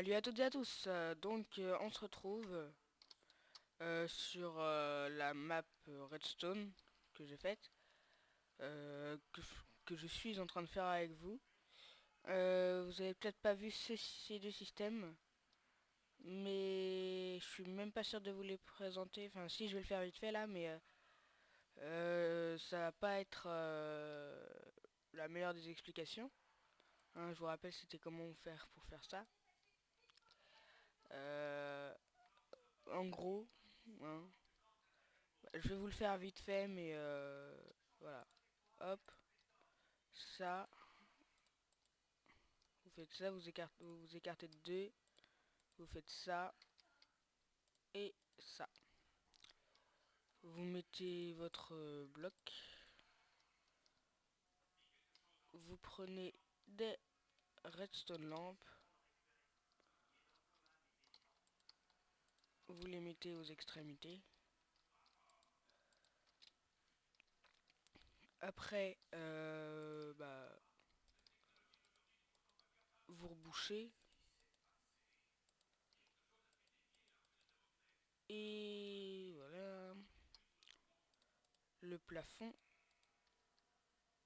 Salut à toutes et à tous. On se retrouve sur la map Redstone que j'ai faite, que je suis en train de faire avec vous. Vous avez peut-être pas vu ces deux systèmes, mais je suis même pas sûr de vous les présenter. Enfin, si, je vais le faire vite fait là, mais ça va pas être la meilleure des explications. Hein, je vous rappelle, c'était comment faire pour faire ça. Euh, en gros, hein, je vais vous le faire vite fait, mais voilà. Hop, ça. Vous faites ça, vous écartez de 2. Vous faites ça et ça. Vous mettez votre bloc. Vous prenez des redstone lampes. Vous les mettez aux extrémités. Après, vous rebouchez. Et voilà. Le plafond.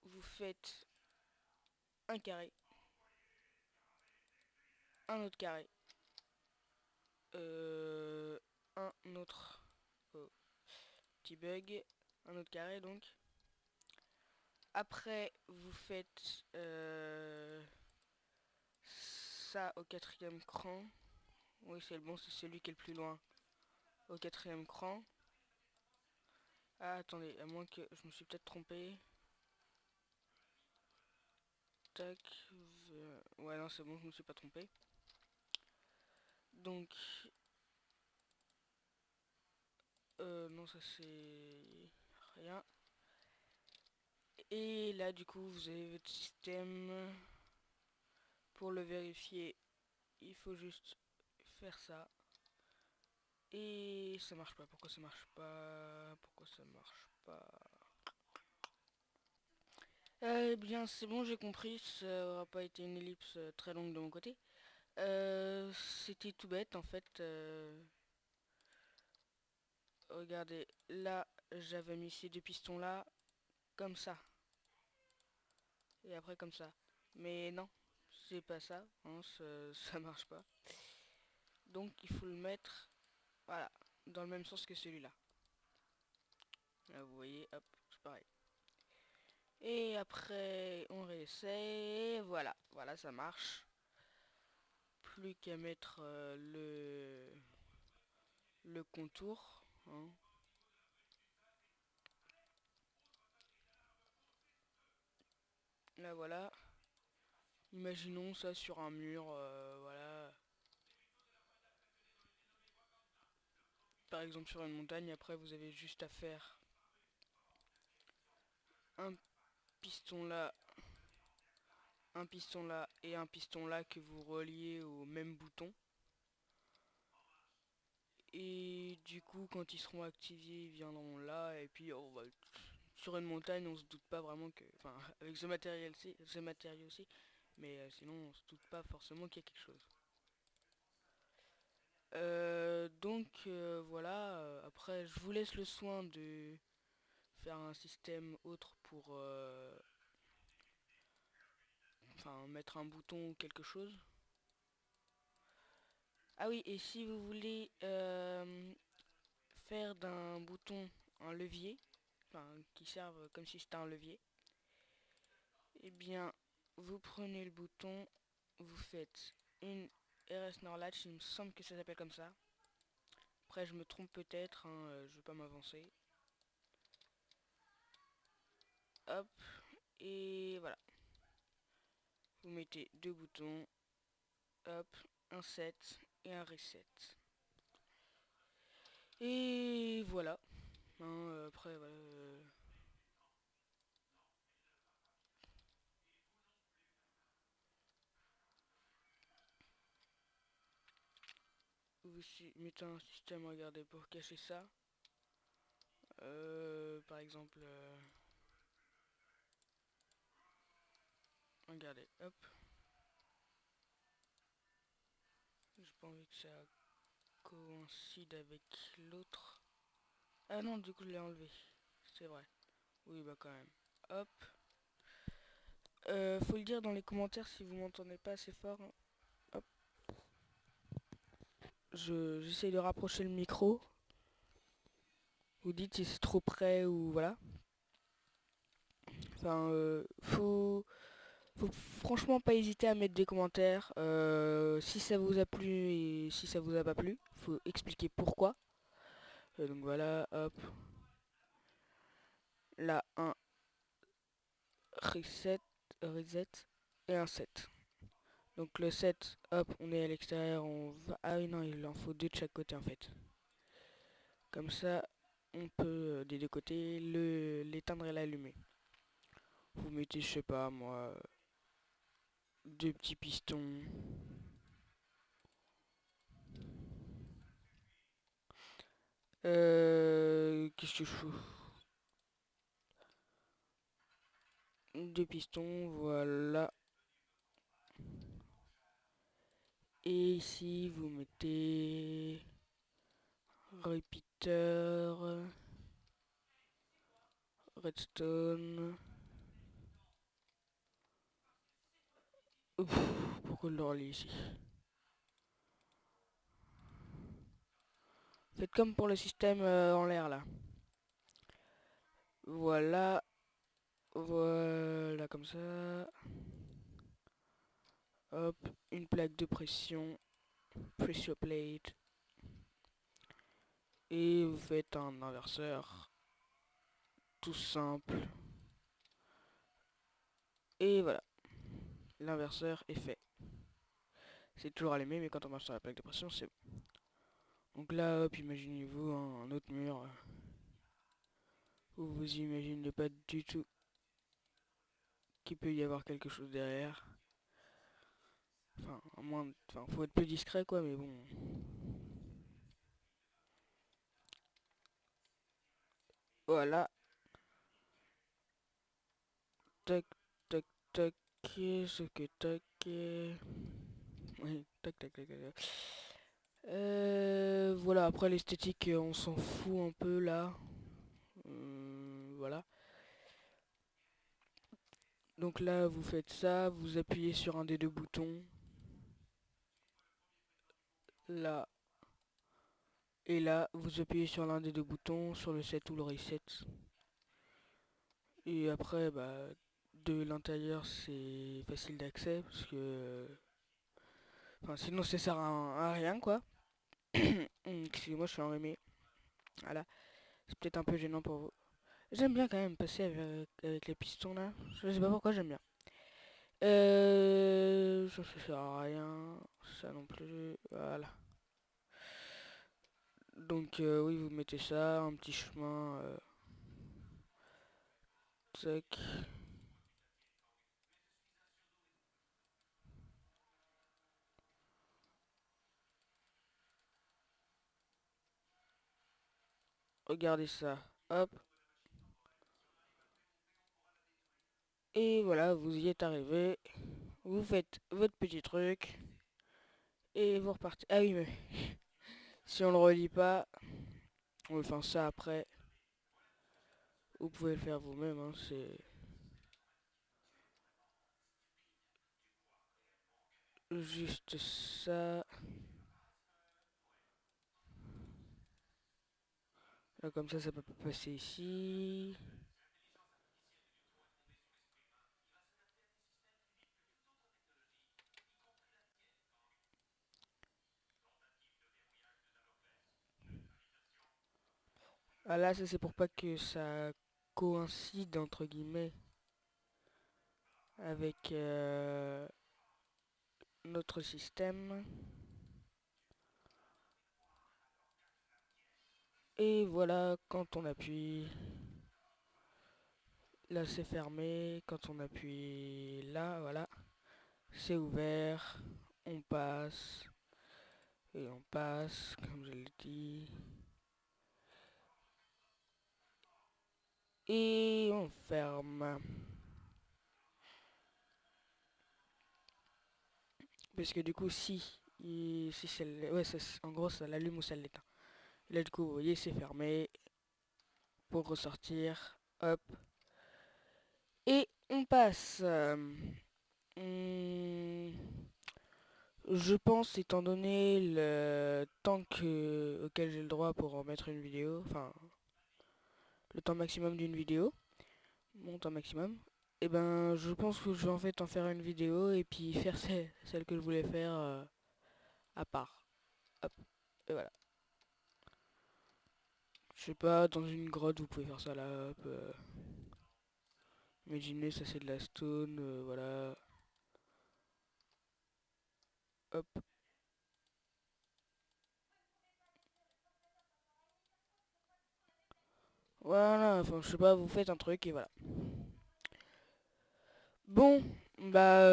Vous faites un carré. Un autre carré. Un autre oh, petit bug. Un autre carré donc. Après, vous faites ça au quatrième cran. Oui, c'est le bon, c'est celui qui est le plus loin. Au quatrième cran. Ah, attendez, à moins que je me suis peut-être trompé. Tac. Ouais, non, c'est bon, je me suis pas trompé. Donc, non, ça c'est rien. Et là, du coup, vous avez votre système. Pour le vérifier, il faut juste faire ça. Et ça marche pas. Pourquoi ça marche pas? Pourquoi ça marche pas? Eh bien, c'est bon, j'ai compris. Ça aura pas été une ellipse très longue de mon côté. C'était tout bête en fait. Regardez, là, j'avais mis ces deux pistons là, comme ça. Et après comme ça. Mais non, c'est pas ça. Hein, ça marche pas. Donc il faut le mettre, voilà, dans le même sens que celui-là. Là, vous voyez, hop, c'est pareil. Et après, on réessaie. Voilà, voilà, ça marche. Plus qu'à mettre le contour. Hein. Là, voilà. Imaginons ça sur un mur, voilà. Par exemple sur une montagne, après vous avez juste à faire un piston là, un piston là et un piston là que vous reliez au même bouton. Et du coup, quand ils seront activés, ils viendront là. Et puis, oh, bah, sur une montagne, on se doute pas vraiment que... Enfin, avec ce matériau-ci, mais sinon, on se doute pas forcément qu'il y a quelque chose. Voilà, après je vous laisse le soin de faire un système autre pour enfin mettre un bouton ou quelque chose. Ah oui, et si vous voulez faire d'un bouton un levier, enfin qui serve comme si c'était un levier, eh bien vous prenez le bouton, vous faites une RS Norlatch, il me semble que ça s'appelle comme ça. Après je me trompe peut-être, hein, je vais pas m'avancer. Hop, et voilà. Vous mettez deux boutons, hop, un set et un reset. Et voilà. Hein, après, voilà. Vous mettez un système, regardez, pour cacher ça. Par exemple, regardez, hop. pas envie que ça coïncide avec l'autre. Ah non, du coup je l'ai enlevé. C'est vrai. Oui, bah quand même. Hop. Faut le dire dans les commentaires si vous m'entendez pas assez fort. Hop. J'essaye de rapprocher le micro. Vous dites si c'est trop près ou voilà. Enfin, faut franchement pas hésiter à mettre des commentaires. Si ça vous a plu et si ça vous a pas plu, faut expliquer pourquoi. Donc voilà, hop. Là, un reset, reset et un set. Donc le set, hop, on est à l'extérieur, on va... Ah oui non, il en faut deux de chaque côté en fait. Comme ça, on peut des deux côtés l'éteindre et l'allumer. Vous mettez, je sais pas moi, deux petits pistons. Qu'est-ce que je fous? Deux pistons, voilà. Et ici, vous mettez repeater, redstone. Ouf, pourquoi le relis ici? Faites comme pour le système en l'air là. Voilà. Voilà comme ça. Hop, une plaque de pression. Pressure plate. Et vous faites un inverseur. Tout simple. Et voilà. L'inverseur est fait. C'est toujours allumé, mais quand on marche sur la plaque de pression, c'est bon. Donc là, hop, imaginez-vous un autre mur. Où vous imaginez pas du tout qu'il peut y avoir quelque chose derrière. Enfin, à moins, enfin, faut être plus discret quoi, mais bon. Voilà. Tac, tac, tac. Ce que tac. Oui, tac, tac, tac, tac. Voilà, après l'esthétique, on s'en fout un peu là. Voilà. Donc là, vous faites ça, vous appuyez sur un des deux boutons. Là. Et là, vous appuyez sur l'un des deux boutons, sur le set ou le reset. Et après, bah, de l'intérieur, c'est facile d'accès parce que... Enfin, sinon, ça sert à rien, quoi. Excusez-moi, je suis enrhumé. Voilà. C'est peut-être un peu gênant pour vous. J'aime bien quand même passer avec les pistons, là. Je sais pas pourquoi, j'aime bien. Ça sert à rien. Ça non plus. Voilà. Donc, oui, vous mettez ça, un petit chemin. Tac. Regardez ça. Hop. Et voilà, vous y êtes arrivé. Vous faites votre petit truc. Et vous repartez. Ah oui, mais si on le relit pas, enfin ça après, vous pouvez le faire vous-même. Hein, c'est juste ça. Là, comme ça peut pas passer ici. Ah là, ça c'est pour pas que ça coïncide entre guillemets avec notre système. Et voilà, quand on appuie, là c'est fermé. Quand on appuie là, voilà, c'est ouvert. On passe. Et on passe, comme je l'ai dit. Et on ferme. Parce que du coup, si si ça, ouais, en gros ça l'allume ou ça l'éteint. Et là du coup vous voyez c'est fermé. Pour ressortir, hop. Et on passe. Hmm, je pense, étant donné le temps auquel j'ai le droit pour en mettre une vidéo, enfin le temps maximum d'une vidéo, mon temps maximum, et ben je pense que je vais en fait en faire une vidéo et puis faire celle que je voulais faire à part. Hop, et voilà. Je sais pas, dans une grotte vous pouvez faire ça là, hop. Imaginez ça c'est de la stone, voilà. Hop. Voilà, enfin je sais pas, vous faites un truc et voilà. Bon, bah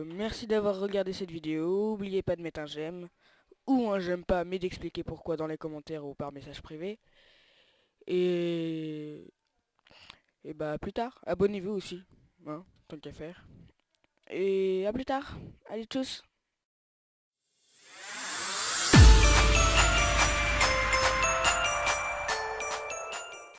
merci d'avoir regardé cette vidéo. N'oubliez pas de mettre un j'aime ou un j'aime pas, mais d'expliquer pourquoi dans les commentaires ou par message privé. Et, et bah à plus tard. Abonnez-vous aussi, hein, tant qu'à faire. Et à plus tard. Allez tchuss.